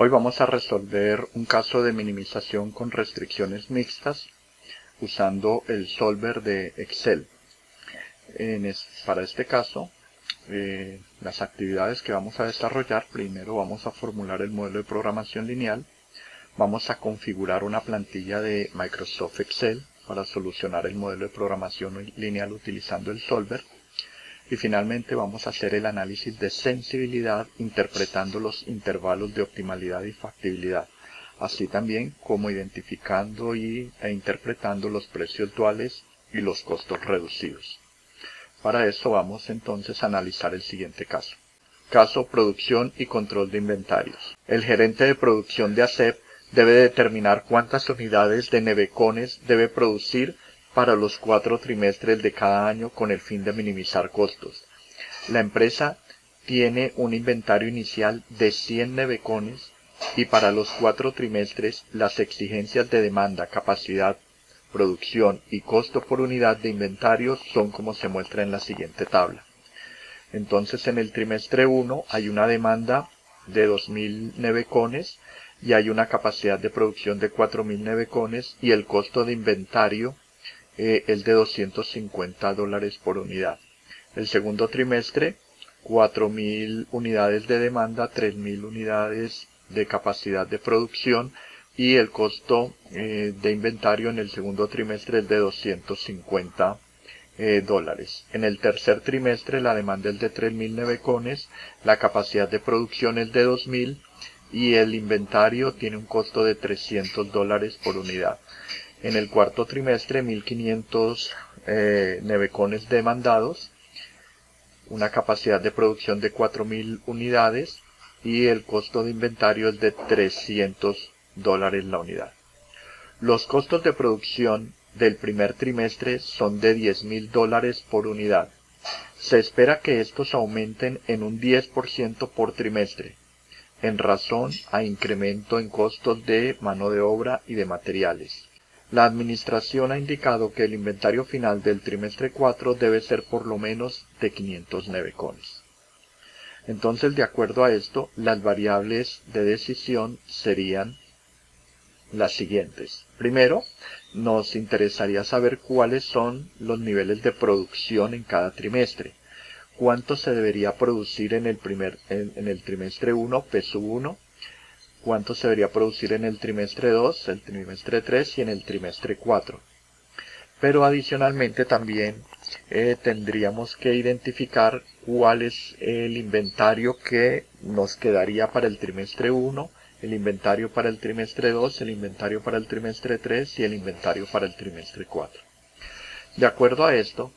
Hoy vamos a resolver un caso de minimización con restricciones mixtas usando el solver de Excel. Para este caso, las actividades que vamos a desarrollar: primero vamos a formular el modelo de programación lineal, vamos a configurar una plantilla de Microsoft Excel para solucionar el modelo de programación lineal utilizando el solver, y finalmente vamos a hacer el análisis de sensibilidad interpretando los intervalos de optimalidad y factibilidad, así también como identificando e interpretando los precios duales y los costos reducidos. Para eso vamos entonces a analizar el siguiente caso. Caso: producción y control de inventarios. El gerente de producción de ASEP debe determinar cuántas unidades de nevecones debe producir para los 4 trimestres de cada año con el fin de minimizar costos. La empresa tiene un inventario inicial de 100 nevecones y para los 4 trimestres las exigencias de demanda, capacidad, producción y costo por unidad de inventario son como se muestra en la siguiente tabla. Entonces, en el trimestre 1 hay una demanda de 2.000 nevecones y hay una capacidad de producción de 4.000 nevecones, y el costo de inventario es de $250 por unidad. El segundo trimestre, 4.000 unidades de demanda, 3.000 unidades de capacidad de producción, y el costo de inventario en el segundo trimestre es de $250. En el tercer trimestre la demanda es de 3.000 nevecones, la capacidad de producción es de 2.000 y el inventario tiene un costo de $300 por unidad. En el cuarto trimestre, 1.500 nevecones demandados, una capacidad de producción de 4.000 unidades y el costo de inventario es de $300 la unidad. Los costos de producción del primer trimestre son de $10.000 por unidad. Se espera que estos aumenten en un 10% por trimestre, en razón a incremento en costos de mano de obra y de materiales. La administración ha indicado que el inventario final del trimestre 4 debe ser por lo menos de 500 nevecones. Entonces, de acuerdo a esto, las variables de decisión serían las siguientes. Primero, nos interesaría saber cuáles son los niveles de producción en cada trimestre. ¿Cuánto se debería producir en el trimestre 1, P1? ¿Cuánto se debería producir en el trimestre 2, el trimestre 3 y en el trimestre 4? Pero adicionalmente también tendríamos que identificar cuál es el inventario que nos quedaría para el trimestre 1, el inventario para el trimestre 2, el inventario para el trimestre 3 y el inventario para el trimestre 4. De acuerdo a esto,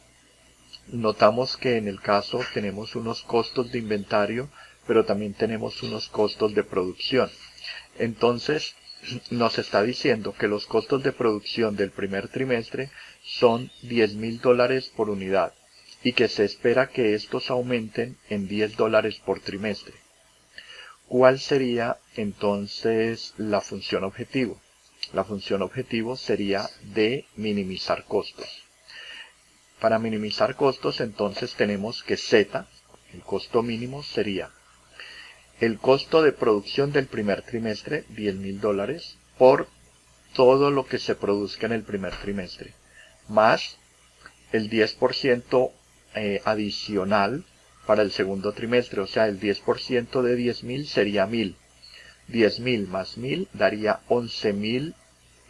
notamos que en el caso tenemos unos costos de inventario, pero también tenemos unos costos de producción. Entonces, nos está diciendo que los costos de producción del primer trimestre son $10.000 por unidad y que se espera que estos aumenten en $10 por trimestre. ¿Cuál sería entonces la función objetivo? La función objetivo sería de minimizar costos. Para minimizar costos, entonces tenemos que Z, el costo mínimo, sería el costo de producción del primer trimestre, $10.000, por todo lo que se produzca en el primer trimestre, más el 10% adicional para el segundo trimestre, o sea, el 10% de 10.000 sería 1.000. 10.000 más 1.000 daría 11.000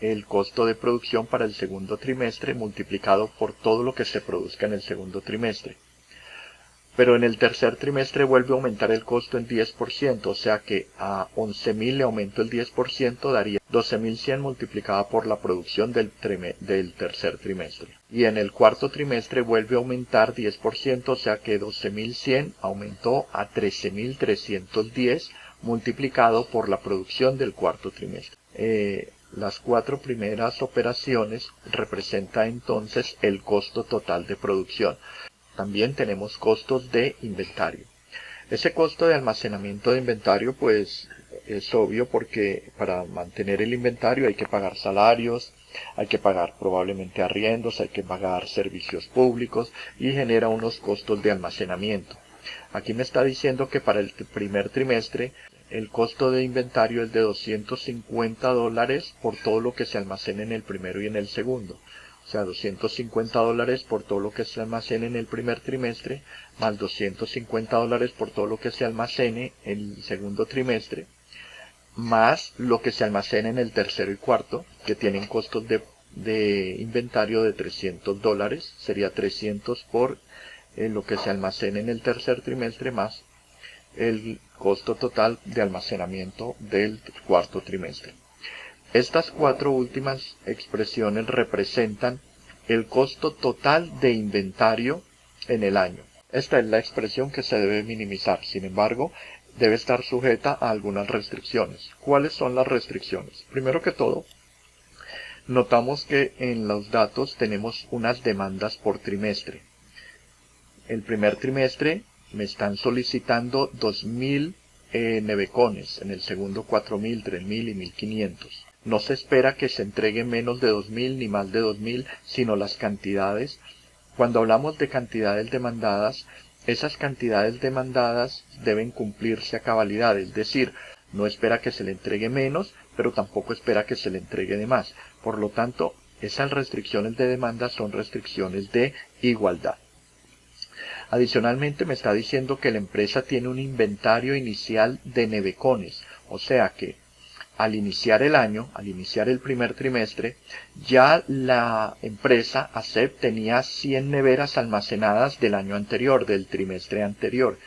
el costo de producción para el segundo trimestre, multiplicado por todo lo que se produzca en el segundo trimestre. Pero en el tercer trimestre vuelve a aumentar el costo en 10%, o sea que a 11.000 le aumento el 10%, daría 12.100 multiplicada por la producción del tercer trimestre. Y en el cuarto trimestre vuelve a aumentar 10%, o sea que 12.100 aumentó a 13.310 multiplicado por la producción del cuarto trimestre. Las 4 primeras operaciones representan entonces el costo total de producción. También tenemos costos de inventario. Ese costo de almacenamiento de inventario pues es obvio, porque para mantener el inventario hay que pagar salarios, hay que pagar probablemente arriendos, hay que pagar servicios públicos y genera unos costos de almacenamiento. Aquí me está diciendo que para el primer trimestre el costo de inventario es de $250 por todo lo que se almacena en el primero y en el segundo. O sea, $250 por todo lo que se almacene en el primer trimestre, más $250 por todo lo que se almacene en el segundo trimestre, más lo que se almacena en el tercero y cuarto, que tienen costos de inventario de $300. Sería 300 por lo que se almacena en el tercer trimestre, más el costo total de almacenamiento del cuarto trimestre. Estas cuatro últimas expresiones representan el costo total de inventario en el año. Esta es la expresión que se debe minimizar. Sin embargo, debe estar sujeta a algunas restricciones. ¿Cuáles son las restricciones? Primero que todo, notamos que en los datos tenemos unas demandas por trimestre. El primer trimestre me están solicitando 2.000 nevecones, en el segundo 4.000, 3.000 y 1.500. No se espera que se entregue menos de 2.000 ni más de 2.000, sino las cantidades. Cuando hablamos de cantidades demandadas, esas cantidades demandadas deben cumplirse a cabalidad, es decir, no espera que se le entregue menos, pero tampoco espera que se le entregue de más. Por lo tanto, esas restricciones de demanda son restricciones de igualdad. Adicionalmente me está diciendo que la empresa tiene un inventario inicial de nevecones, o sea que al iniciar el año, al iniciar el primer trimestre, ya la empresa ASEP tenía 100 neveras almacenadas del año anterior, del trimestre anterior.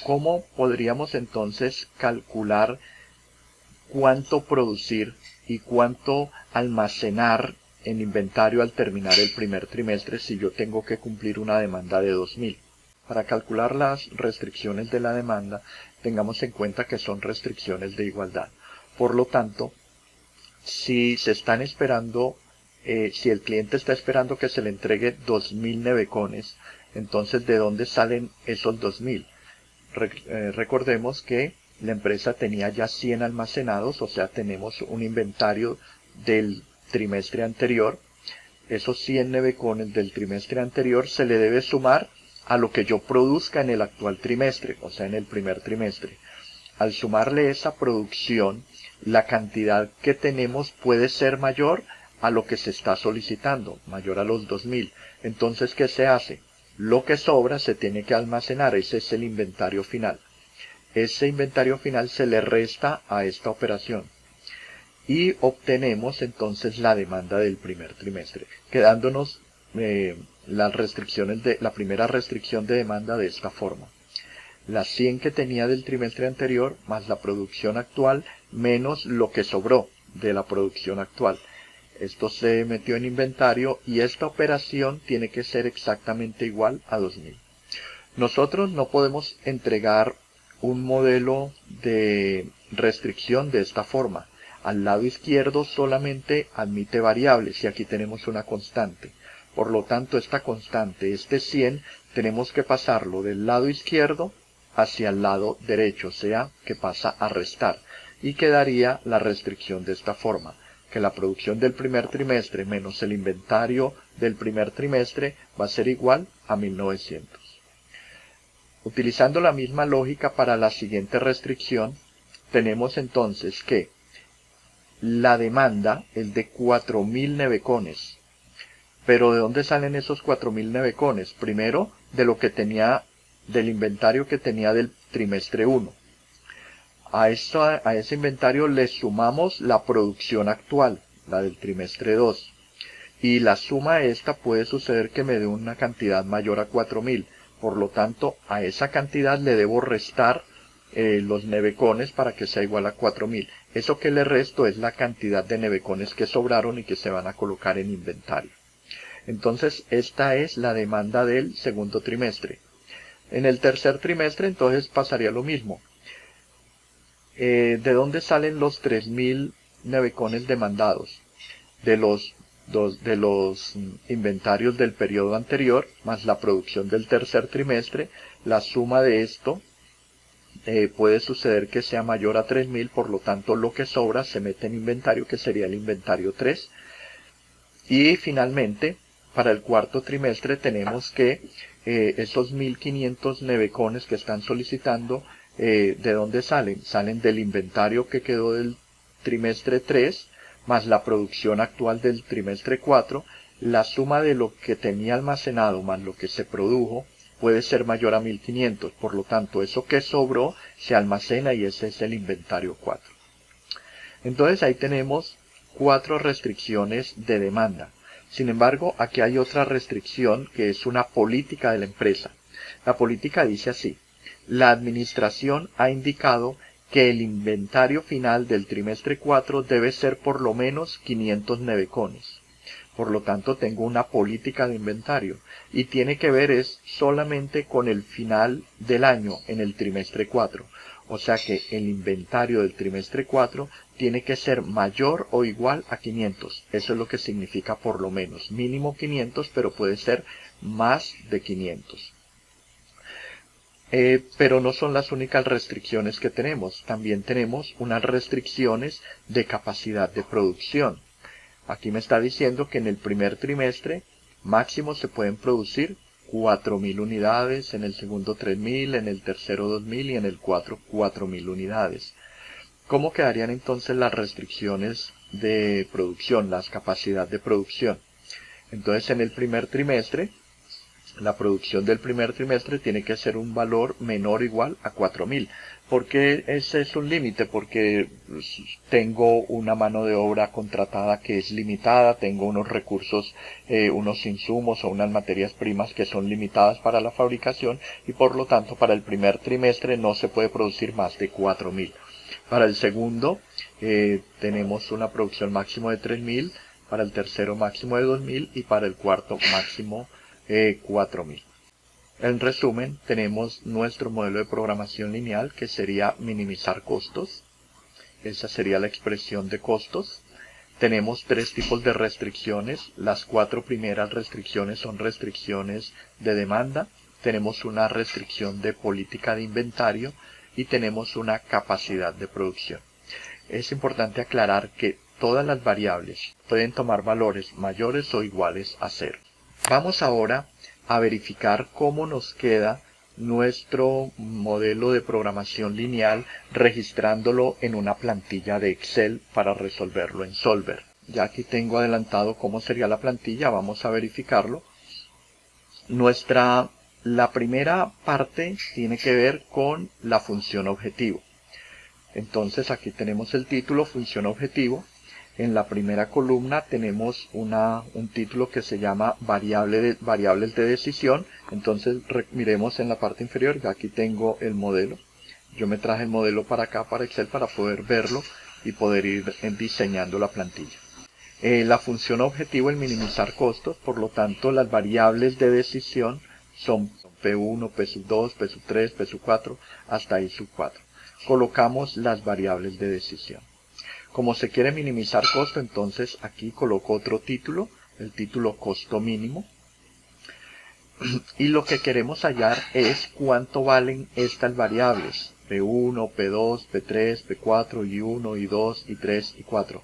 ¿Cómo podríamos entonces calcular cuánto producir y cuánto almacenar en inventario al terminar el primer trimestre si yo tengo que cumplir una demanda de 2.000? Para calcular las restricciones de la demanda, tengamos en cuenta que son restricciones de igualdad. Por lo tanto, si se están esperando, si el cliente está esperando que se le entregue 2.000 nevecones, entonces ¿de dónde salen esos 2.000? Recordemos que la empresa tenía ya 100 almacenados, o sea, tenemos un inventario del trimestre anterior. Esos 100 nevecones del trimestre anterior se le debe sumar a lo que yo produzca en el actual trimestre, o sea, en el primer trimestre. Al sumarle esa producción, la cantidad que tenemos puede ser mayor a lo que se está solicitando, mayor a los 2.000. Entonces, ¿qué se hace? Lo que sobra se tiene que almacenar, ese es el inventario final. Ese inventario final se le resta a esta operación. Y obtenemos entonces la demanda del primer trimestre, quedándonos las restricciones de la primera restricción de demanda de esta forma: las 100 que tenía del trimestre anterior más la producción actual menos lo que sobró de la producción actual. Esto se metió en inventario y esta operación tiene que ser exactamente igual a 2.000. Nosotros no podemos entregar un modelo de restricción de esta forma. Al lado izquierdo solamente admite variables y aquí tenemos una constante. Por lo tanto, esta constante, este 100, tenemos que pasarlo del lado izquierdo hacia el lado derecho, o sea, que pasa a restar. Y quedaría la restricción de esta forma: que la producción del primer trimestre menos el inventario del primer trimestre va a ser igual a 1.900. Utilizando la misma lógica para la siguiente restricción, tenemos entonces que la demanda es de 4.000 nevecones. Pero ¿de dónde salen esos 4.000 nevecones? Primero, de lo que tenía, del inventario que tenía del trimestre 1. A ese inventario le sumamos la producción actual, la del trimestre 2. Y la suma de esta puede suceder que me dé una cantidad mayor a 4.000. Por lo tanto, a esa cantidad le debo restar los nevecones para que sea igual a 4.000. Eso que le resto es la cantidad de nevecones que sobraron y que se van a colocar en inventario. Entonces, esta es la demanda del segundo trimestre. En el tercer trimestre, entonces, pasaría lo mismo. ¿De dónde salen los 3.000 nevecones demandados? De los inventarios del periodo anterior, más la producción del tercer trimestre. La suma de esto puede suceder que sea mayor a 3.000, por lo tanto lo que sobra se mete en inventario, que sería el inventario 3. Y finalmente, para el cuarto trimestre tenemos que esos 1500 nevecones que están solicitando, ¿de dónde salen? Salen del inventario que quedó del trimestre 3, más la producción actual del trimestre 4. La suma de lo que tenía almacenado más lo que se produjo puede ser mayor a 1500. Por lo tanto, eso que sobró se almacena y ese es el inventario 4. Entonces ahí tenemos 4 restricciones de demanda. Sin embargo, aquí hay otra restricción que es una política de la empresa. La política dice así: la administración ha indicado que el inventario final del trimestre 4 debe ser por lo menos 500 nevecones. Por lo tanto, tengo una política de inventario y tiene que ver es solamente con el final del año en el trimestre 4. O sea que el inventario del trimestre 4 tiene que ser mayor o igual a 500. Eso es lo que significa por lo menos. Mínimo 500, pero puede ser más de 500. Pero no son las únicas restricciones que tenemos. También tenemos unas restricciones de capacidad de producción. Aquí me está diciendo que en el primer trimestre máximo se pueden producir 4000 unidades, en el segundo 3000, en el tercero 2000 y en el 4 4000 unidades. ¿Cómo quedarían entonces las restricciones de producción, las capacidades de producción? Entonces en el primer trimestre, la producción del primer trimestre tiene que ser un valor menor o igual a 4000. ¿Por qué ese es un límite? Porque tengo una mano de obra contratada que es limitada, tengo unos recursos, unos insumos o unas materias primas que son limitadas para la fabricación y por lo tanto para el primer trimestre no se puede producir más de 4000. Para el segundo tenemos una producción máximo de 3000, para el tercero máximo de 2000 y para el cuarto máximo 4000. En resumen, tenemos nuestro modelo de programación lineal que sería minimizar costos. Esa sería la expresión de costos. Tenemos 3 tipos de restricciones. Las 4 primeras restricciones son restricciones de demanda. Tenemos una restricción de política de inventario y tenemos una capacidad de producción. Es importante aclarar que todas las variables pueden tomar valores mayores o iguales a 0. Vamos ahora a verificar cómo nos queda nuestro modelo de programación lineal registrándolo en una plantilla de Excel para resolverlo en Solver. Ya aquí tengo adelantado cómo sería la plantilla, vamos a verificarlo. La primera parte tiene que ver con la función objetivo. Entonces aquí tenemos el título función objetivo. En la primera columna tenemos un título que se llama variables de decisión. Entonces miremos en la parte inferior, ya aquí tengo el modelo. Yo me traje el modelo para acá, para Excel, para poder verlo y poder ir diseñando la plantilla. La función objetivo es minimizar costos, por lo tanto las variables de decisión son P1, P2, P3, P4, hasta I sub 4. Colocamos las variables de decisión. Como se quiere minimizar costo, entonces aquí coloco otro título, el título costo mínimo. Y lo que queremos hallar es cuánto valen estas variables, P1, P2, P3, P4, I1, I2, I3, I4.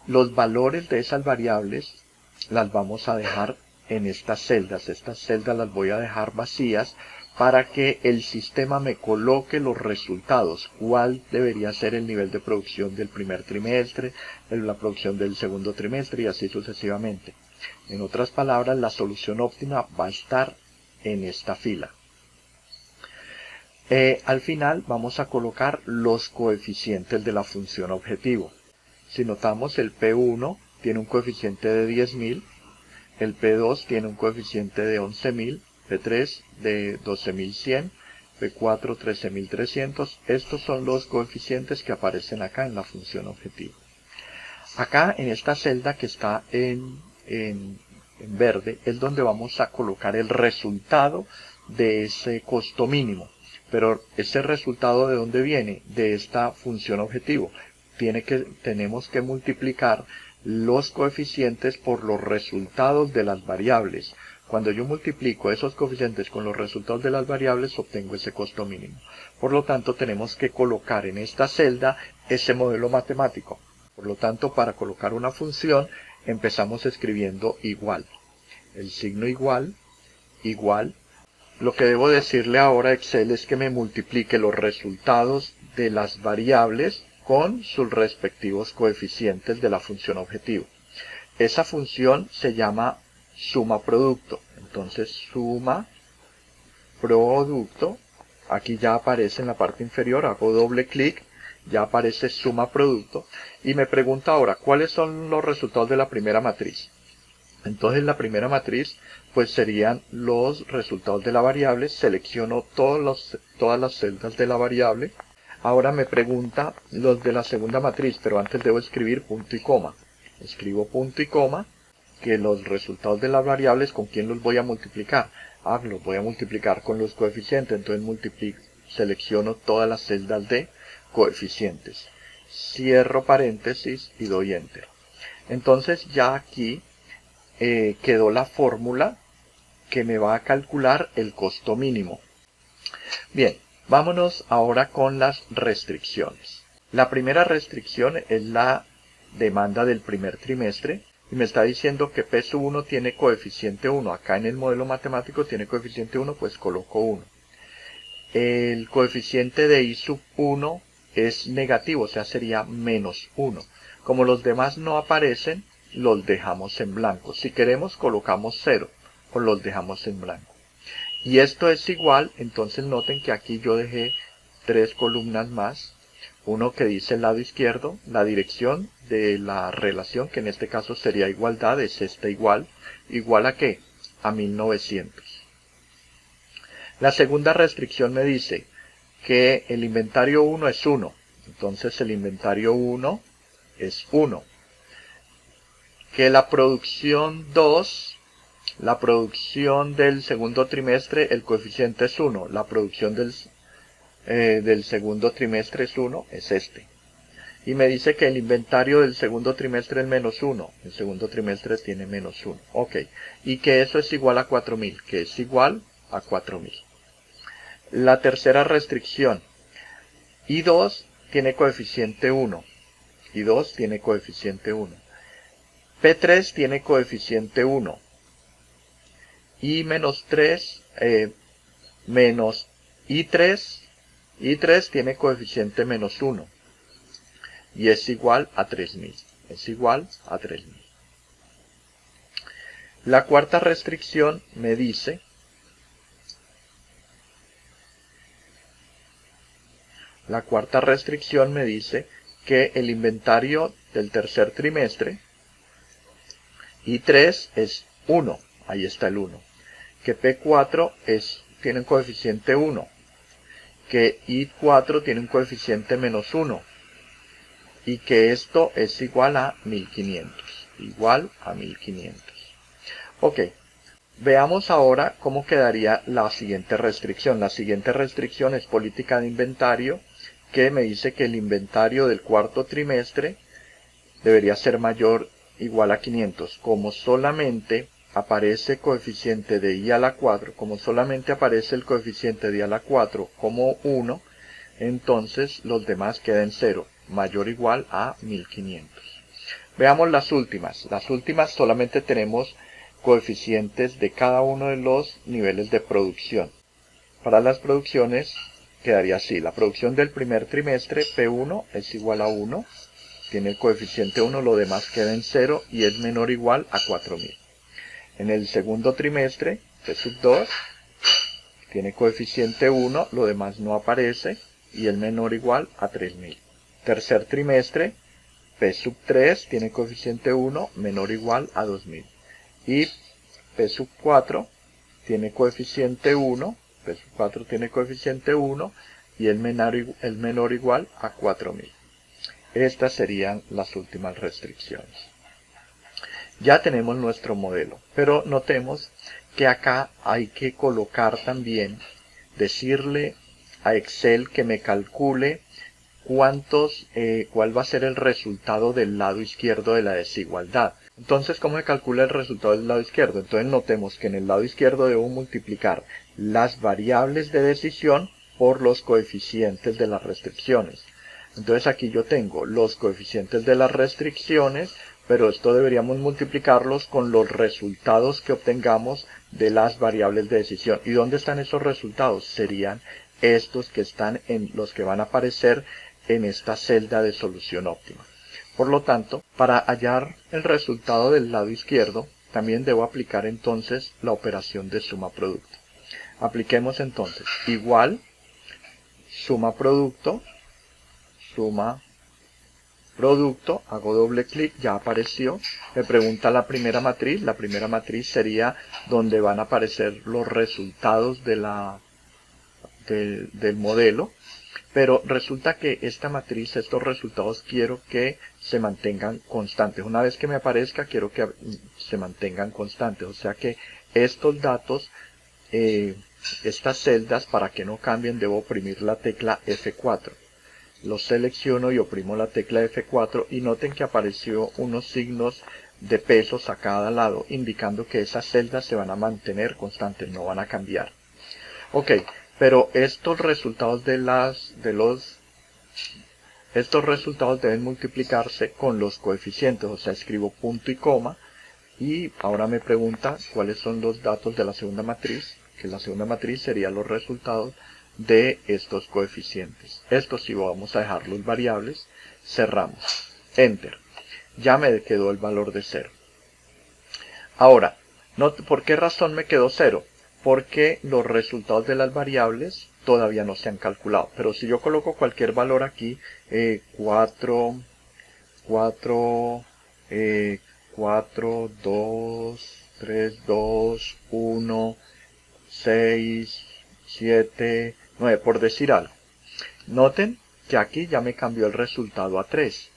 Los valores de esas variables las vamos a dejar en estas celdas. Estas celdas las voy a dejar vacías para que el sistema me coloque los resultados, cuál debería ser el nivel de producción del primer trimestre, la producción del segundo trimestre y así sucesivamente. En otras palabras, la solución óptima va a estar en esta fila. Al final vamos a colocar los coeficientes de la función objetivo. Si notamos, el P1 tiene un coeficiente de 10.000, el P2 tiene un coeficiente de 11.000, P3 de 12.100, P4 13.300. Estos son los coeficientes que aparecen acá en la función objetivo. Acá en esta celda que está en verde es donde vamos a colocar el resultado de ese costo mínimo. Pero ese resultado, ¿de dónde viene? De esta función objetivo. Tenemos que multiplicar los coeficientes por los resultados de las variables. Cuando yo multiplico esos coeficientes con los resultados de las variables, obtengo ese costo mínimo. Por lo tanto, tenemos que colocar en esta celda ese modelo matemático. Por lo tanto, para colocar una función, empezamos escribiendo igual. El signo igual, igual, lo que debo decirle ahora a Excel es que me multiplique los resultados de las variables con sus respectivos coeficientes de la función objetivo. Esa función se llama suma producto. Entonces suma producto, aquí ya aparece en la parte inferior, hago doble clic, ya aparece suma producto y me pregunta ahora cuáles son los resultados de la primera matriz. Entonces la primera matriz pues serían los resultados de la variable, selecciono todas las celdas de la variable. Ahora me pregunta los de la segunda matriz, pero antes debo escribir punto y coma. Escribo punto y coma, que los resultados de las variables, ¿con quién los voy a multiplicar? Los voy a multiplicar con los coeficientes, entonces selecciono todas las celdas de coeficientes. Cierro paréntesis y doy Enter. Entonces ya aquí quedó la fórmula que me va a calcular el costo mínimo. Bien, vámonos ahora con las restricciones. La primera restricción es la demanda del primer trimestre y me está diciendo que P sub 1 tiene coeficiente 1. Acá en el modelo matemático tiene coeficiente 1, pues coloco 1. El coeficiente de I sub 1 es negativo, o sea, sería menos 1. Como los demás no aparecen, los dejamos en blanco. Si queremos, colocamos 0, o los dejamos en blanco. Y esto es igual, entonces noten que aquí yo dejé 3 columnas más. Uno que dice el lado izquierdo, la dirección de la relación, que en este caso sería igualdad, es esta igual. ¿Igual a qué? A 1900. La segunda restricción me dice que el inventario 1 es 1. Entonces el inventario 1 es 1. Que la producción 2, la producción del segundo trimestre, el coeficiente es 1. La producción del segundo trimestre es 1, es este. Y me dice que el inventario del segundo trimestre es menos 1. El segundo trimestre tiene menos 1. Ok. Y que eso es igual a 4000, que es igual a 4000. La tercera restricción. I2 tiene coeficiente 1. I2 tiene coeficiente 1. P3 tiene coeficiente 1. Y menos 3, menos I3. I3 tiene coeficiente menos 1. Y es igual a 3000. Es igual a 3000. La cuarta restricción me dice que el inventario del tercer trimestre, I3 es 1. Ahí está el 1. Que P4 tiene un coeficiente 1. Que I4 tiene un coeficiente menos 1. Y que esto es igual a 1500. Igual a 1500. Ok. Veamos ahora cómo quedaría la siguiente restricción. La siguiente restricción es política de inventario, que me dice que el inventario del cuarto trimestre debería ser mayor o igual a 500. Como solamente aparece coeficiente de I a la 4, como solamente aparece el coeficiente de I a la 4 como 1, entonces los demás quedan 0, mayor o igual a 1500. Veamos las últimas. Las últimas solamente tenemos coeficientes de cada uno de los niveles de producción. Para las producciones quedaría así. La producción del primer trimestre, P1 es igual a 1. Tiene el coeficiente 1, lo demás queda en 0 y es menor o igual a 4000. En el segundo trimestre, P sub 2, tiene coeficiente 1, lo demás no aparece y es menor o igual a 3000. Tercer trimestre, P sub 3 tiene coeficiente 1, menor o igual a 2000. Y P sub 4 tiene coeficiente 1, P sub 4 tiene coeficiente 1 y es menor o igual a 4000. Estas serían las últimas restricciones. Ya tenemos nuestro modelo, pero notemos que acá hay que colocar también, decirle a Excel que me calcule cuál va a ser el resultado del lado izquierdo de la desigualdad. Entonces, ¿cómo se calcula el resultado del lado izquierdo? Entonces notemos que en el lado izquierdo debo multiplicar las variables de decisión por los coeficientes de las restricciones. Entonces aquí yo tengo los coeficientes de las restricciones pero esto deberíamos multiplicarlos con los resultados que obtengamos de las variables de decisión. ¿Y dónde están esos resultados? Serían estos que están en los que van a aparecer en esta celda de solución óptima. Por lo tanto, para hallar el resultado del lado izquierdo, también debo aplicar entonces la operación de suma producto. Apliquemos entonces igual suma producto, hago doble clic, ya apareció. Me pregunta la primera matriz sería donde van a aparecer los resultados de del modelo. Pero resulta que esta matriz, estos resultados, quiero que se mantengan constantes. Una vez que me aparezca, quiero que se mantengan constantes. O sea que estos datos, estas celdas, para que no cambien, debo oprimir la tecla F4. Los selecciono y oprimo la tecla F4 y noten que apareció unos signos de pesos a cada lado, indicando que esas celdas se van a mantener constantes, no van a cambiar. Ok. Pero estos resultados estos resultados deben multiplicarse con los coeficientes, o sea, escribo punto y coma, y ahora me pregunta cuáles son los datos de la segunda matriz, que la segunda matriz sería los resultados de estos coeficientes. Estos sí vamos a dejar los variables, cerramos, enter, ya me quedó el valor de 0. Ahora, ¿por qué razón me quedó 0? Porque los resultados de las variables todavía no se han calculado. Pero si yo coloco cualquier valor aquí, 4, 2, 3, 2, 1, 6, 7, 9, por decir algo. Noten que aquí ya me cambió el resultado a 3.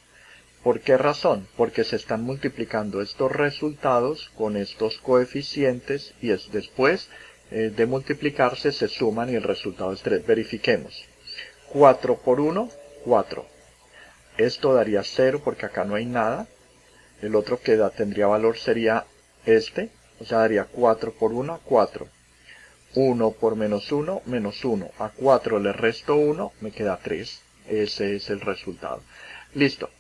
¿Por qué razón? Porque se están multiplicando estos resultados con estos coeficientes y después de multiplicarse se suman y el resultado es 3. Verifiquemos. 4 por 1, 4. Esto daría 0 porque acá no hay nada. El otro que tendría valor sería este. O sea, daría 4 por 1, 4. 1 por menos 1, menos 1. A 4 le resto 1, me queda 3. Ese es el resultado. Listo.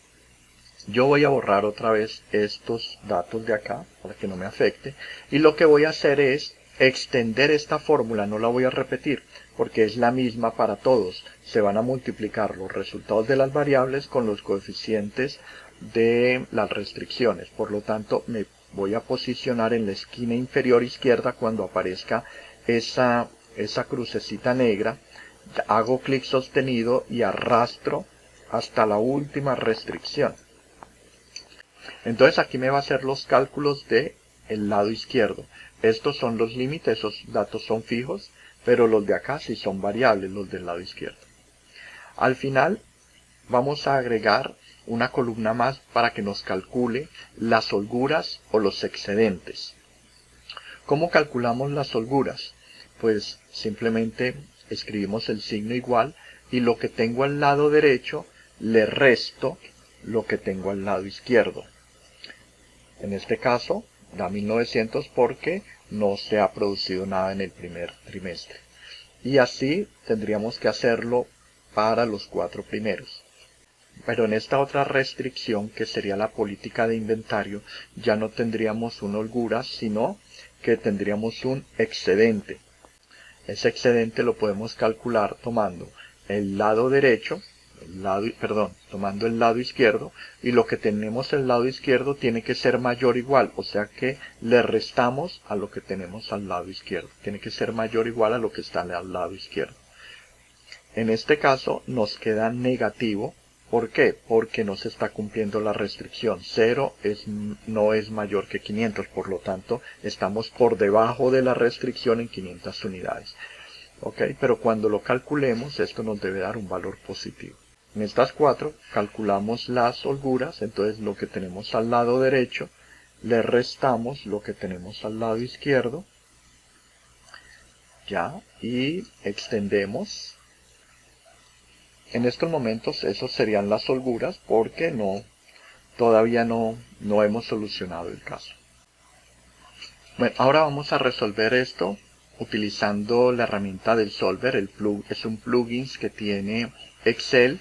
Yo voy a borrar otra vez estos datos de acá para que no me afecte. Y lo que voy a hacer es extender esta fórmula, no la voy a repetir porque es la misma para todos. Se van a multiplicar los resultados de las variables con los coeficientes de las restricciones. Por lo tanto, me voy a posicionar en la esquina inferior izquierda cuando aparezca esa crucecita negra. Hago clic sostenido y arrastro hasta la última restricción. Entonces aquí me va a hacer los cálculos del lado izquierdo. Estos son los límites, esos datos son fijos, pero los de acá sí son variables, los del lado izquierdo. Al final vamos a agregar una columna más para que nos calcule las holguras o los excedentes. ¿Cómo calculamos las holguras? Pues simplemente escribimos el signo igual y lo que tengo al lado derecho le resto lo que tengo al lado izquierdo. En este caso da 1900 porque no se ha producido nada en el primer trimestre. Y así tendríamos que hacerlo para los 4 primeros. Pero en esta otra restricción, que sería la política de inventario, ya no tendríamos una holgura, sino que tendríamos un excedente. Ese excedente lo podemos calcular tomando el lado derecho, tomando el lado izquierdo, y lo que tenemos el lado izquierdo tiene que ser mayor o igual, o sea que le restamos a lo que tenemos al lado izquierdo. Tiene que ser mayor o igual a lo que está al lado izquierdo. En este caso nos queda negativo. ¿Por qué? Porque no se está cumpliendo la restricción. 0 no es mayor que 500, por lo tanto estamos por debajo de la restricción en 500 unidades. ¿Ok? Pero cuando lo calculemos, esto nos debe dar un valor positivo. En estas 4 calculamos las holguras, entonces lo que tenemos al lado derecho le restamos lo que tenemos al lado izquierdo, ya, y extendemos. En estos momentos esos serían las holguras porque todavía no hemos solucionado el caso. Bueno, ahora vamos a resolver esto utilizando la herramienta del Solver. Es un plugin que tiene Excel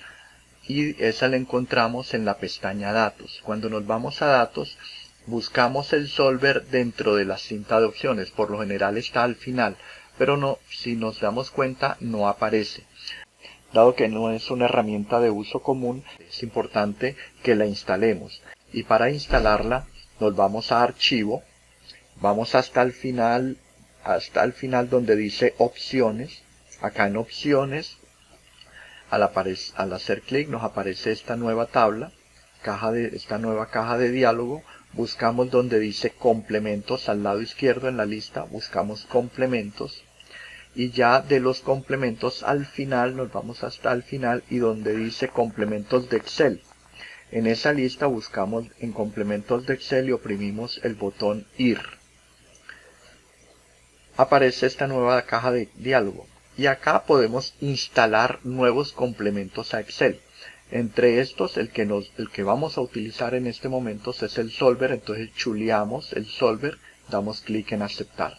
y esa la encontramos en la pestaña Datos. Cuando nos vamos a Datos, buscamos el solver dentro de la cinta de opciones. Por lo general está al final, pero no, si nos damos cuenta no aparece. Dado que no es una herramienta de uso común, es importante que la instalemos. Y para instalarla nos vamos a Archivo, vamos hasta el final donde dice Opciones. Acá en Opciones, al hacer clic nos aparece esta nueva tabla, esta nueva caja de diálogo. Buscamos donde dice Complementos al lado izquierdo en la lista, buscamos Complementos. Y ya de los complementos al final nos vamos hasta el final y donde dice complementos de Excel. En esa lista buscamos en complementos de Excel y oprimimos el botón Ir. Aparece esta nueva caja de diálogo y acá podemos instalar nuevos complementos a Excel. Entre estos, el que vamos a utilizar en este momento es el solver, entonces chuleamos el solver, damos clic en aceptar.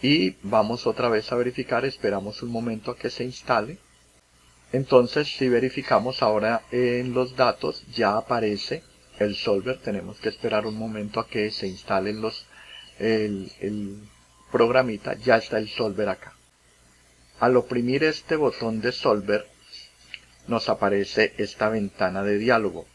Y vamos otra vez a verificar, esperamos un momento a que se instale. Entonces si verificamos ahora en los datos ya aparece el solver, tenemos que esperar un momento a que se instalen el programita, ya está el solver acá. Al oprimir este botón de solver nos aparece esta ventana de diálogo.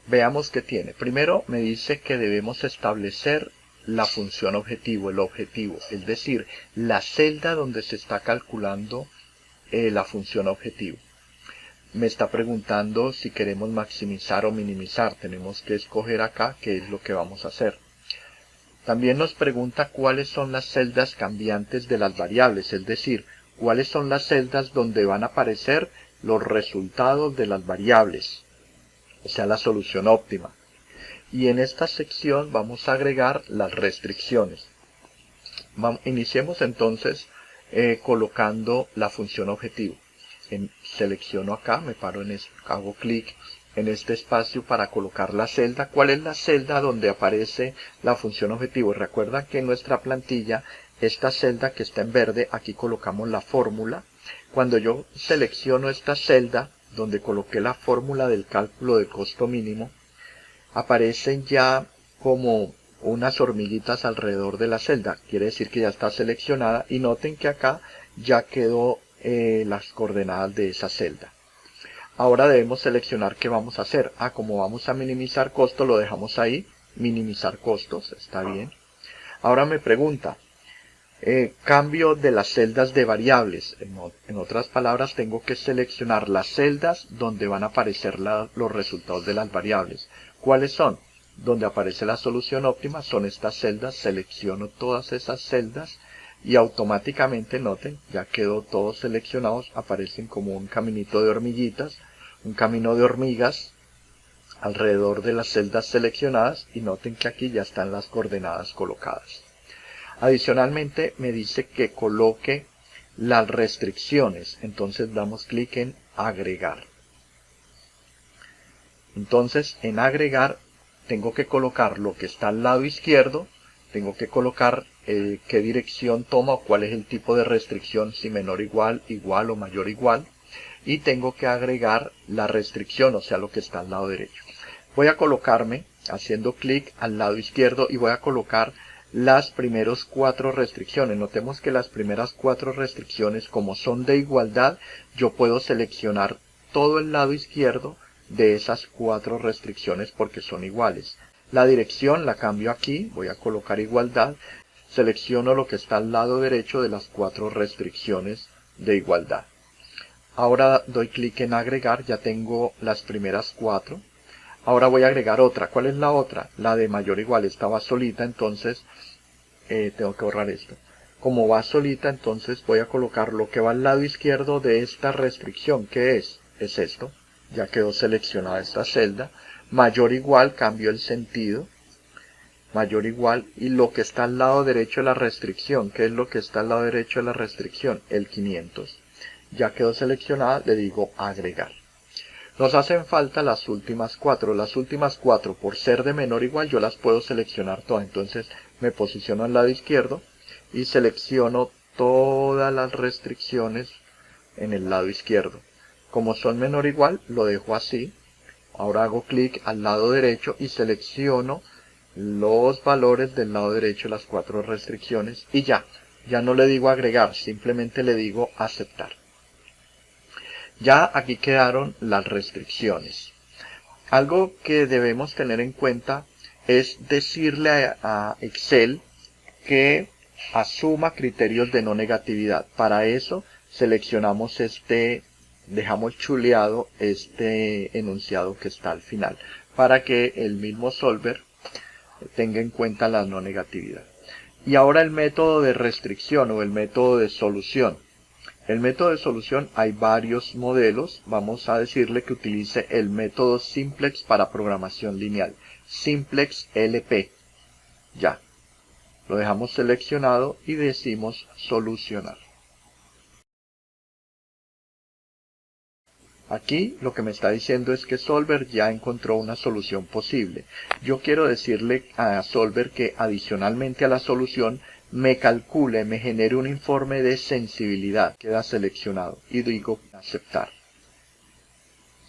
Veamos qué tiene. Primero me dice que debemos establecer la función objetivo, el objetivo, es decir, la celda donde se está calculando la función objetivo. Me está preguntando si queremos maximizar o minimizar. Tenemos que escoger acá qué es lo que vamos a hacer. También nos pregunta cuáles son las celdas cambiantes de las variables, es decir, cuáles son las celdas donde van a aparecer los resultados de las variables, o sea, la solución óptima. Y en esta sección vamos a agregar las restricciones. Iniciemos entonces colocando la función objetivo. Selecciono acá, me paro hago clic en este espacio para colocar la celda. ¿Cuál es la celda donde aparece la función objetivo? Recuerda que en nuestra plantilla, esta celda que está en verde, aquí colocamos la fórmula. Cuando yo selecciono esta celda donde coloqué la fórmula del cálculo del costo mínimo, aparecen ya como unas hormiguitas alrededor de la celda. Quiere decir que ya está seleccionada y noten que acá ya quedó las coordenadas de esa celda. Ahora debemos seleccionar qué vamos a hacer. Como vamos a minimizar costos, lo dejamos ahí. Minimizar costos, está bien. Ahora me pregunta, cambio de las celdas de variables. En otras palabras, tengo que seleccionar las celdas donde van a aparecer los resultados de las variables. ¿Cuáles son? Donde aparece la solución óptima son estas celdas. Selecciono todas esas celdas y automáticamente, noten, ya quedó todos seleccionados, aparecen como un caminito de hormiguitas, un camino de hormigas alrededor de las celdas seleccionadas y noten que aquí ya están las coordenadas colocadas. Adicionalmente me dice que coloque las restricciones, entonces damos clic en agregar. Entonces en agregar tengo que colocar lo que está al lado izquierdo, tengo que colocar qué dirección toma o cuál es el tipo de restricción, si menor igual, igual o mayor igual, y tengo que agregar la restricción, o sea lo que está al lado derecho. Voy a colocarme haciendo clic al lado izquierdo y voy a colocar las primeras 4 restricciones. Notemos que las primeras 4 restricciones, como son de igualdad, yo puedo seleccionar todo el lado izquierdo de esas 4 restricciones porque son iguales. La dirección la cambio aquí, voy a colocar igualdad, selecciono lo que está al lado derecho de las 4 restricciones de igualdad. Ahora doy clic en agregar, ya tengo las primeras 4. Ahora voy a agregar otra. ¿Cuál es la otra? La de mayor o igual, estaba solita, entonces tengo que borrar esto. Como va solita, entonces voy a colocar lo que va al lado izquierdo de esta restricción. ¿Qué es? Es esto. Ya quedó seleccionada esta celda. Mayor o igual, cambio el sentido. Mayor o igual. Y lo que está al lado derecho de la restricción. ¿Qué es lo que está al lado derecho de la restricción? El 500. Ya quedó seleccionada, le digo agregar. Nos hacen falta las últimas 4. Las últimas 4, por ser de menor o igual, yo las puedo seleccionar todas. Entonces me posiciono al lado izquierdo y selecciono todas las restricciones en el lado izquierdo. Como son menor o igual, lo dejo así. Ahora hago clic al lado derecho y selecciono los valores del lado derecho de las 4 restricciones y ya no le digo agregar, simplemente le digo aceptar. Ya aquí quedaron las restricciones. Algo que debemos tener en cuenta es decirle a Excel que asuma criterios de no negatividad. Para eso seleccionamos dejamos chuleado este enunciado que está al final, para que el mismo solver tenga en cuenta la no negatividad. Y ahora el método de restricción o el método de solución. El método de solución hay varios modelos. Vamos a decirle que utilice el método simplex para programación lineal. Simplex LP. Ya. Lo dejamos seleccionado y decimos solucionar. Aquí lo que me está diciendo es que Solver ya encontró una solución posible. Yo quiero decirle a Solver que adicionalmente a la solución me calcule, me genere un informe de sensibilidad. Queda seleccionado y digo aceptar.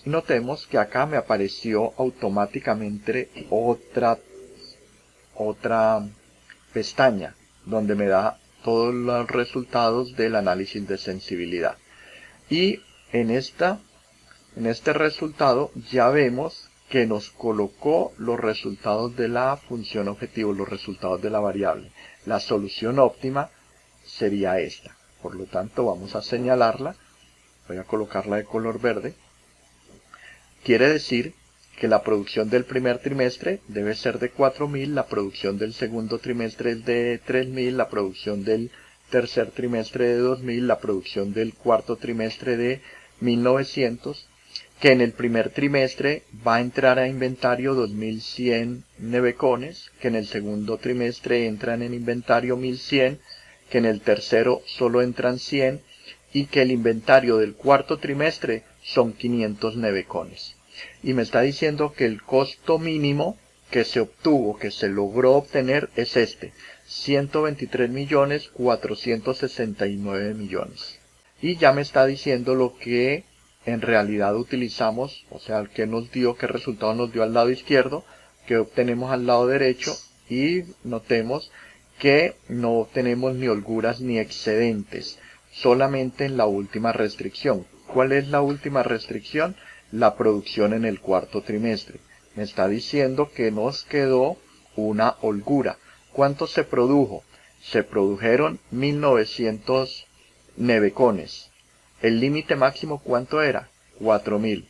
Notemos que acá me apareció automáticamente otra pestaña donde me da todos los resultados del análisis de sensibilidad. Y en este resultado ya vemos que nos colocó los resultados de la función objetivo, los resultados de la variable. La solución óptima sería esta. Por lo tanto, vamos a señalarla. Voy a colocarla de color verde. Quiere decir que la producción del primer trimestre debe ser de 4.000, la producción del segundo trimestre es de 3.000, la producción del tercer trimestre de 2.000, la producción del cuarto trimestre de 1.900, que en el primer trimestre va a entrar a inventario 2.100 nevecones, que en el segundo trimestre entran en inventario 1.100, que en el tercero solo entran 100 y que el inventario del cuarto trimestre son 500 nevecones. Y me está diciendo que el costo mínimo que se obtuvo, que se logró obtener, es 123.469 millones. Y ya me está diciendo lo que en realidad utilizamos, o sea, qué resultado nos dio al lado izquierdo, que obtenemos al lado derecho, y notemos que no obtenemos ni holguras ni excedentes, solamente en la última restricción. ¿Cuál es la última restricción? La producción en el cuarto trimestre. Me está diciendo que nos quedó una holgura. ¿Cuánto se produjo? Se produjeron 1.900 nevecones. ¿El límite máximo cuánto era? 4.000.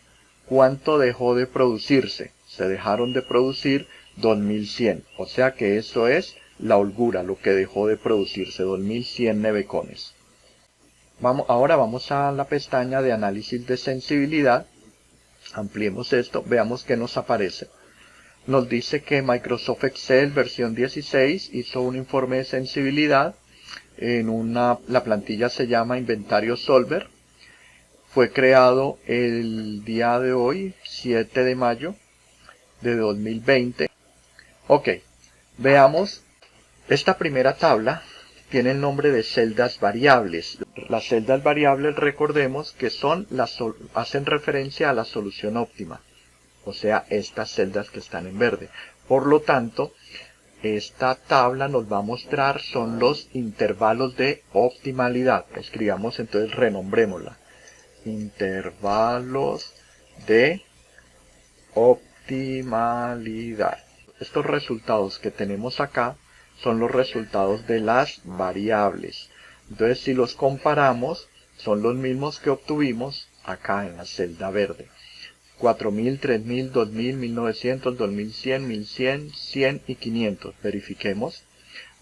¿Cuánto dejó de producirse? Se dejaron de producir 2.100. O sea que eso es la holgura, lo que dejó de producirse, 2.100 nevecones. Ahora vamos a la pestaña de análisis de sensibilidad. Ampliemos esto, veamos qué nos aparece. Nos dice que Microsoft Excel versión 16 hizo un informe de sensibilidad. La plantilla se llama Inventario Solver. Fue creado el día de hoy, 7 de mayo de 2020. Ok, veamos. Esta primera tabla tiene el nombre de celdas variables. Las celdas variables, recordemos que hacen referencia a la solución óptima, o sea, estas celdas que están en verde. Por lo tanto, esta tabla nos va a mostrar son los intervalos de optimalidad. Escribamos entonces, renombrémosla. Intervalos de optimalidad. Estos resultados que tenemos acá son los resultados de las variables. Entonces, si los comparamos, son los mismos que obtuvimos acá en la celda verde. 4.000, 3.000, 2.000, 1.900, 2.100, 1.100, 100 y 500. Verifiquemos.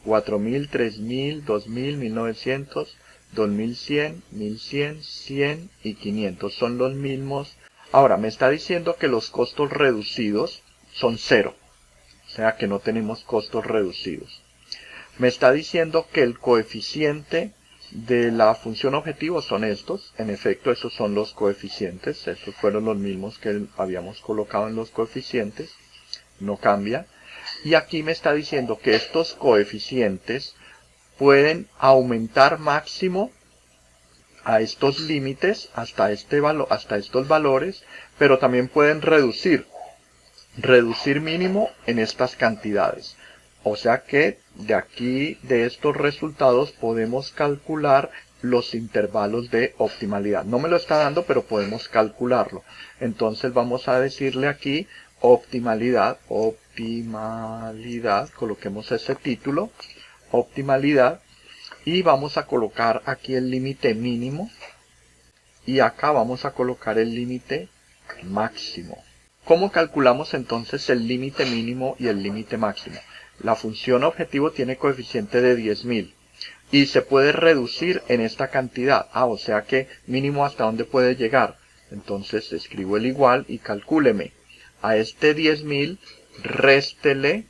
4.000, 3.000, 2.000, 1.900, 2.100, 1.100, 100 y 500. Son los mismos. Ahora, me está diciendo que los costos reducidos son 0. O sea que no tenemos costos reducidos. Me está diciendo que el coeficiente de la función objetivo son estos. En efecto, esos son los coeficientes. Estos fueron los mismos que habíamos colocado en los coeficientes. No cambia. Y aquí me está diciendo que estos coeficientes pueden aumentar máximo a estos límites, hasta estos valores, pero también pueden reducir mínimo en estas cantidades. O sea que de aquí, de estos resultados, podemos calcular los intervalos de optimalidad. No me lo está dando, pero podemos calcularlo. Entonces vamos a decirle aquí optimalidad, coloquemos ese título, optimalidad, y vamos a colocar aquí el límite mínimo, y acá vamos a colocar el límite máximo. ¿Cómo calculamos entonces el límite mínimo y el límite máximo? La función objetivo tiene coeficiente de 10.000 y se puede reducir en esta cantidad. O sea que mínimo hasta dónde puede llegar. Entonces escribo el igual y calcúleme. A este 10.000 réstele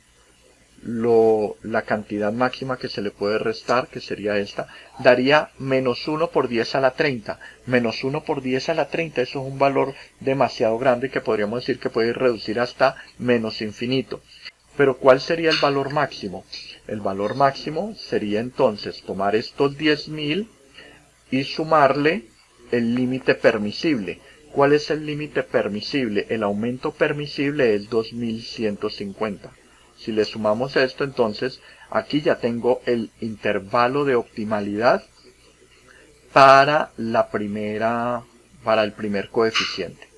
la cantidad máxima que se le puede restar, que sería esta, daría menos 1 por 10 a la 30. Menos 1 por 10 a la 30, eso es un valor demasiado grande que podríamos decir que puede reducir hasta menos infinito. Pero ¿cuál sería el valor máximo? El valor máximo sería entonces tomar estos 10.000 y sumarle el límite permisible. ¿Cuál es el límite permisible? El aumento permisible es 2.150. Si le sumamos esto, entonces aquí ya tengo el intervalo de optimalidad para el primer coeficiente.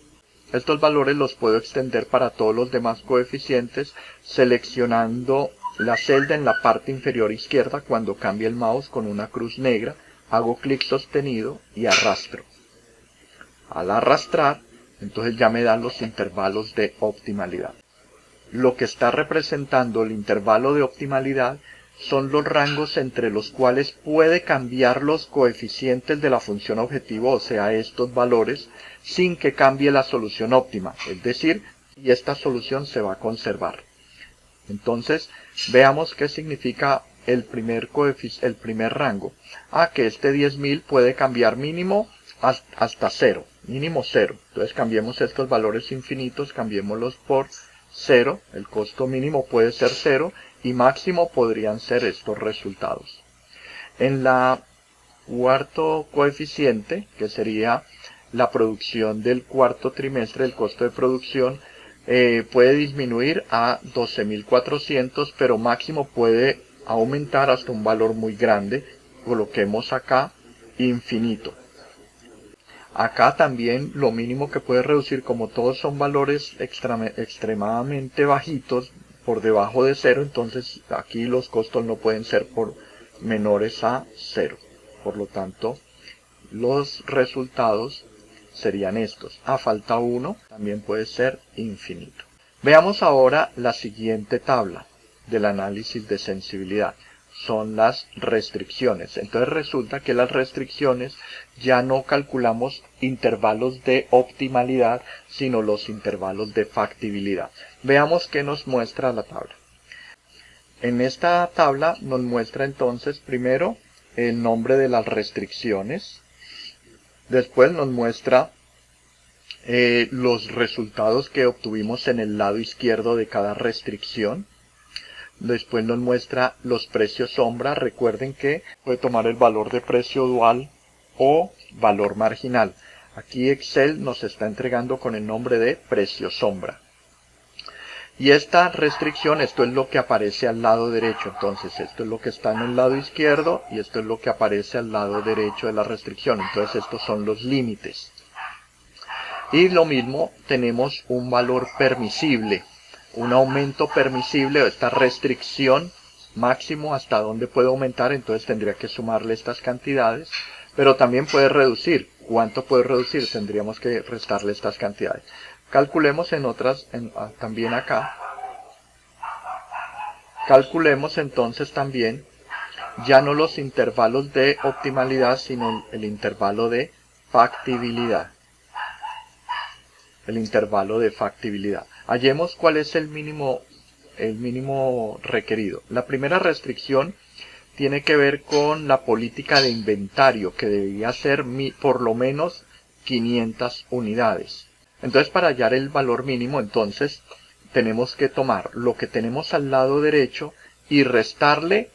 Estos valores los puedo extender para todos los demás coeficientes seleccionando la celda en la parte inferior izquierda cuando cambie el mouse con una cruz negra, hago clic sostenido y arrastro. Al arrastrar, entonces ya me dan los intervalos de optimalidad. Lo que está representando el intervalo de optimalidad son los rangos entre los cuales puede cambiar los coeficientes de la función objetivo, o sea, estos valores, sin que cambie la solución óptima, es decir, y esta solución se va a conservar. Entonces, veamos qué significa el primer rango. Que este 10.000 puede cambiar mínimo hasta 0, mínimo 0. Entonces cambiemos estos valores infinitos, cambiémoslos por 0, el costo mínimo puede ser 0 y máximo podrían ser estos resultados. En la cuarto coeficiente, que sería la producción del cuarto trimestre, el costo de producción puede disminuir a 12.400, pero máximo puede aumentar hasta un valor muy grande. Coloquemos acá infinito. Acá también lo mínimo que puede reducir, como todos son valores extremadamente bajitos, por debajo de 0, entonces aquí los costos no pueden ser menores a 0. Por lo tanto, los resultados serían estos. Falta 1, también puede ser infinito. Veamos ahora la siguiente tabla del análisis de sensibilidad. Son las restricciones. Entonces resulta que las restricciones ya no calculamos intervalos de optimalidad, sino los intervalos de factibilidad. Veamos qué nos muestra la tabla. En esta tabla nos muestra entonces primero el nombre de las restricciones. Después nos muestra los resultados que obtuvimos en el lado izquierdo de cada restricción. Después nos muestra los precios sombra. Recuerden que puede tomar el valor de precio dual o valor marginal. Aquí Excel nos está entregando con el nombre de precio sombra. Y esta restricción, esto es lo que aparece al lado derecho. Entonces esto es lo que está en el lado izquierdo y esto es lo que aparece al lado derecho de la restricción. Entonces estos son los límites. Y lo mismo, tenemos un valor permisible. Un aumento permisible, esta restricción máximo hasta dónde puede aumentar, entonces tendría que sumarle estas cantidades, pero también puede reducir. ¿Cuánto puede reducir? Tendríamos que restarle estas cantidades. Calculemos en otras, también acá. Calculemos entonces también ya no los intervalos de optimalidad, sino el intervalo de factibilidad. El intervalo de factibilidad. Hallemos cuál es el mínimo requerido. La primera restricción tiene que ver con la política de inventario, que debería ser por lo menos 500 unidades. Entonces, para hallar el valor mínimo, entonces tenemos que tomar lo que tenemos al lado derecho y restarle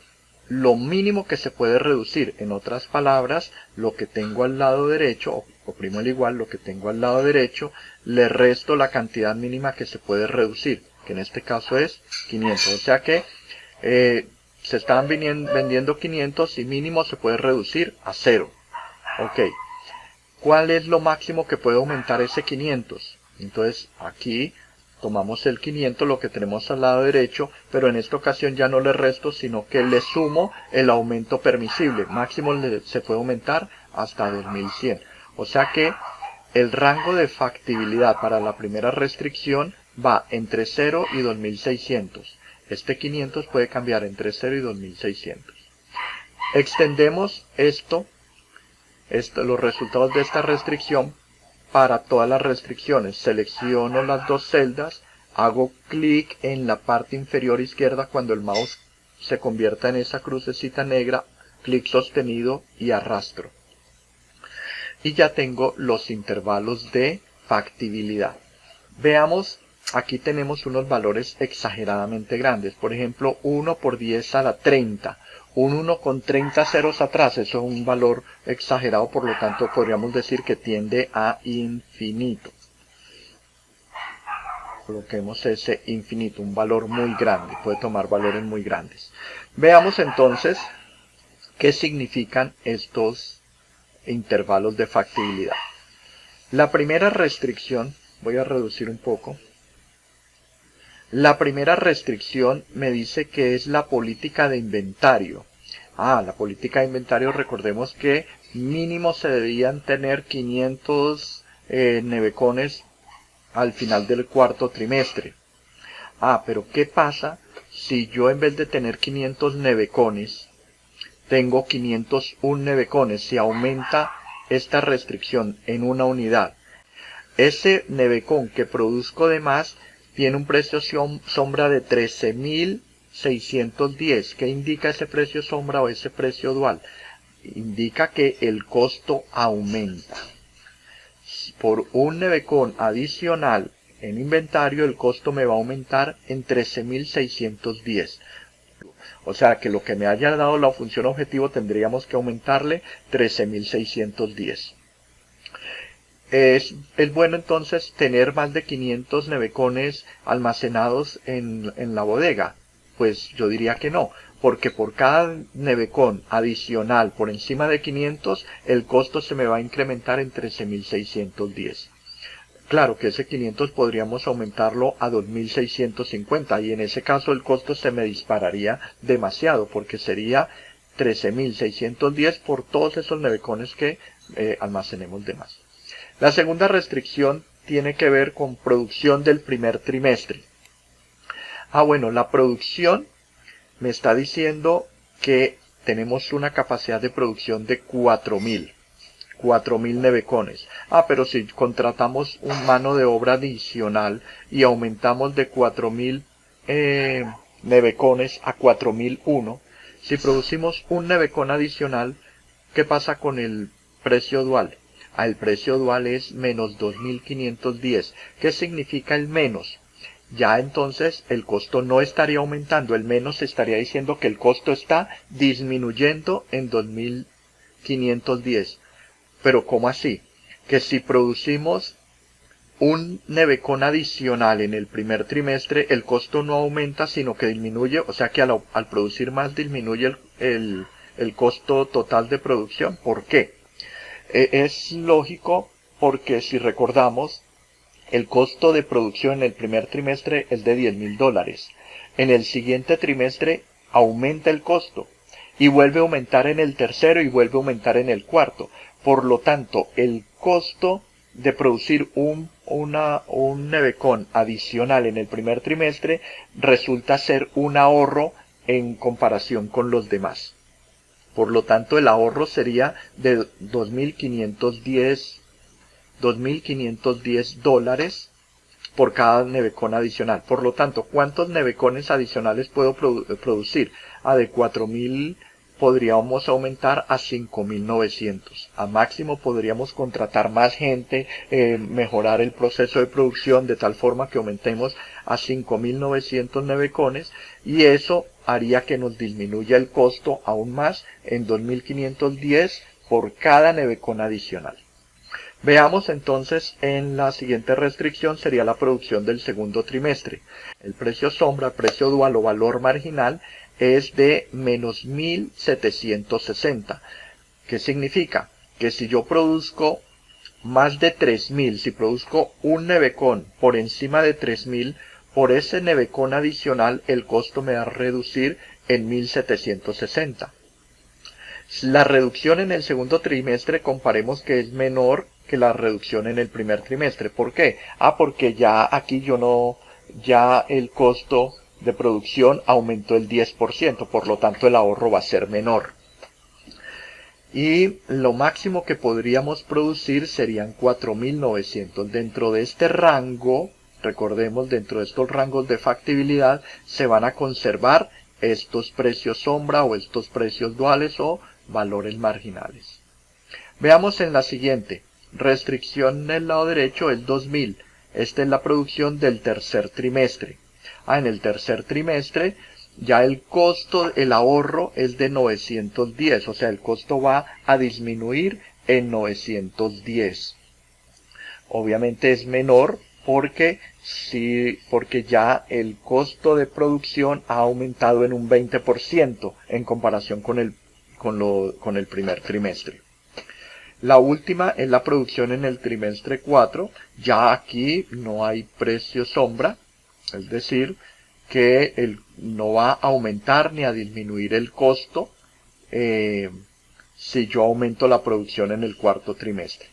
lo mínimo que se puede reducir. En otras palabras, lo que tengo al lado derecho, oprimo el igual, lo que tengo al lado derecho, le resto la cantidad mínima que se puede reducir, que en este caso es 500. O sea que se estaban vendiendo 500 y mínimo se puede reducir a 0. Ok. ¿Cuál es lo máximo que puede aumentar ese 500? Entonces aquí tomamos el 500, lo que tenemos al lado derecho, pero en esta ocasión ya no le resto, sino que le sumo el aumento permisible. Máximo se puede aumentar hasta 2100. O sea que el rango de factibilidad para la primera restricción va entre 0 y 2600. Este 500 puede cambiar entre 0 y 2600. Extendemos los resultados de esta restricción para todas las restricciones. Selecciono las dos celdas, hago clic en la parte inferior izquierda cuando el mouse se convierta en esa crucecita negra, clic sostenido y arrastro. Y ya tengo los intervalos de factibilidad. Veamos, aquí tenemos unos valores exageradamente grandes. Por ejemplo, 1 por 10 a la 30. Un 1 con 30 ceros atrás, eso es un valor exagerado, por lo tanto podríamos decir que tiende a infinito. Coloquemos ese infinito, un valor muy grande, puede tomar valores muy grandes. Veamos entonces qué significan estos intervalos de factibilidad. La primera restricción, voy a reducir un poco. La primera restricción me dice que es la política de inventario. La política de inventario, recordemos que mínimo se debían tener 500 nevecones al final del cuarto trimestre. Pero ¿qué pasa si yo en vez de tener 500 nevecones, tengo 501 nevecones? Si aumenta esta restricción en una unidad. Ese nevecón que produzco de más tiene un precio sombra de 13.610. ¿Qué indica ese precio sombra o ese precio dual? Indica que el costo aumenta. Por un nevecón adicional en inventario, el costo me va a aumentar en 13.610. O sea que lo que me haya dado la función objetivo tendríamos que aumentarle 13.610. Es bueno entonces tener más de 500 nevecones almacenados en la bodega. Pues yo diría que no, porque por cada nevecón adicional por encima de 500, el costo se me va a incrementar en 13.610. Claro que ese 500 podríamos aumentarlo a 2.650 y en ese caso el costo se me dispararía demasiado, porque sería 13.610 por todos esos nevecones que almacenemos de más. La segunda restricción tiene que ver con producción del primer trimestre. Bueno, la producción me está diciendo que tenemos una capacidad de producción de 4.000 nevecones. Pero si contratamos un mano de obra adicional y aumentamos de 4.000 nevecones a 4.001, si producimos un nevecón adicional, ¿qué pasa con el precio dual? El precio dual es menos 2.510. ¿Qué significa el menos? Ya entonces el costo no estaría aumentando, el menos estaría diciendo que el costo está disminuyendo en 2.510. Pero ¿cómo así? Que si producimos un nevecón adicional en el primer trimestre, el costo no aumenta sino que disminuye, o sea que al producir más disminuye el costo total de producción. ¿Por qué? Es lógico porque si recordamos, el costo de producción en el primer trimestre es de $10.000. En el siguiente trimestre aumenta el costo y vuelve a aumentar en el tercero y vuelve a aumentar en el cuarto. Por lo tanto, el costo de producir un nevecón adicional en el primer trimestre resulta ser un ahorro en comparación con los demás. Por lo tanto, el ahorro sería de $2.510 por cada nevecón adicional. Por lo tanto, ¿cuántos nevecones adicionales puedo producir? De 4.000 podríamos aumentar a 5.900. A máximo podríamos contratar más gente, mejorar el proceso de producción de tal forma que aumentemos a 5.900 nevecones y eso haría que nos disminuya el costo aún más en 2.510 por cada nevecón adicional. Veamos entonces en la siguiente restricción, sería la producción del segundo trimestre. El precio sombra, precio dual o valor marginal es de menos 1.760. ¿Qué significa? Que si yo produzco más de 3.000, si produzco un nevecón por encima de 3.000, por ese nevecón adicional el costo me va a reducir en 1.760. La reducción en el segundo trimestre comparemos que es menor que la reducción en el primer trimestre. ¿Por qué? Porque ya aquí ya el costo de producción aumentó el 10%, por lo tanto el ahorro va a ser menor. Y lo máximo que podríamos producir serían 4.900. Dentro de este rango, recordemos, dentro de estos rangos de factibilidad, se van a conservar estos precios sombra o estos precios duales o valores marginales. Veamos en la siguiente. Restricción en el lado derecho es 2.000. Esta es la producción del tercer trimestre. En el tercer trimestre ya el costo, el ahorro es de 910, o sea, el costo va a disminuir en 910. Obviamente es menor porque ya el costo de producción ha aumentado en un 20% en comparación con el primer trimestre. La última es la producción en el trimestre 4. Ya aquí no hay precio sombra, es decir, que no va a aumentar ni a disminuir el costo si yo aumento la producción en el cuarto trimestre.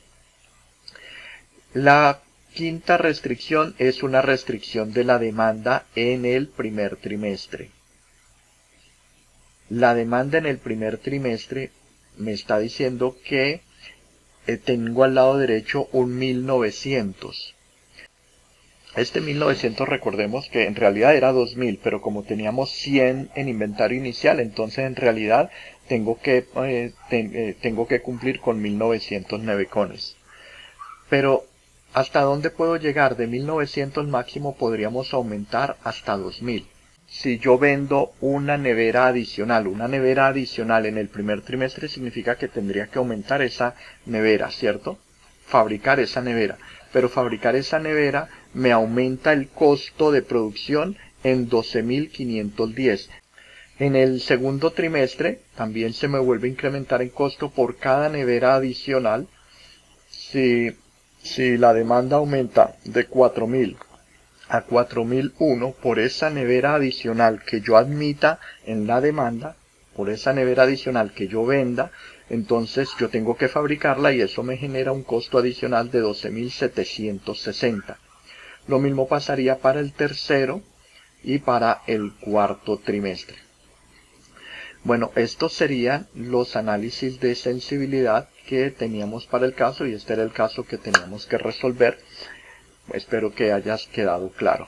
La quinta restricción es una restricción de la demanda en el primer trimestre. La demanda en el primer trimestre me está diciendo que tengo al lado derecho un 1.900. Este 1.900 recordemos que en realidad era 2.000, pero como teníamos 100 en inventario inicial, entonces en realidad tengo que cumplir con 1.900 nevecones. Pero ¿hasta dónde puedo llegar? De 1.900 máximo podríamos aumentar hasta 2.000. Si yo vendo una nevera adicional en el primer trimestre significa que tendría que aumentar esa nevera, ¿cierto? Fabricar esa nevera. Pero fabricar esa nevera me aumenta el costo de producción en 12.510. En el segundo trimestre también se me vuelve a incrementar el costo por cada nevera adicional. Si la demanda aumenta de 4.000 a 4.001 por esa nevera adicional que yo admita en la demanda, por esa nevera adicional que yo venda, entonces yo tengo que fabricarla y eso me genera un costo adicional de 12.760. Lo mismo pasaría para el tercero y para el cuarto trimestre. Bueno, estos serían los análisis de sensibilidad que teníamos para el caso y este era el caso que teníamos que resolver. Espero que hayas quedado claro.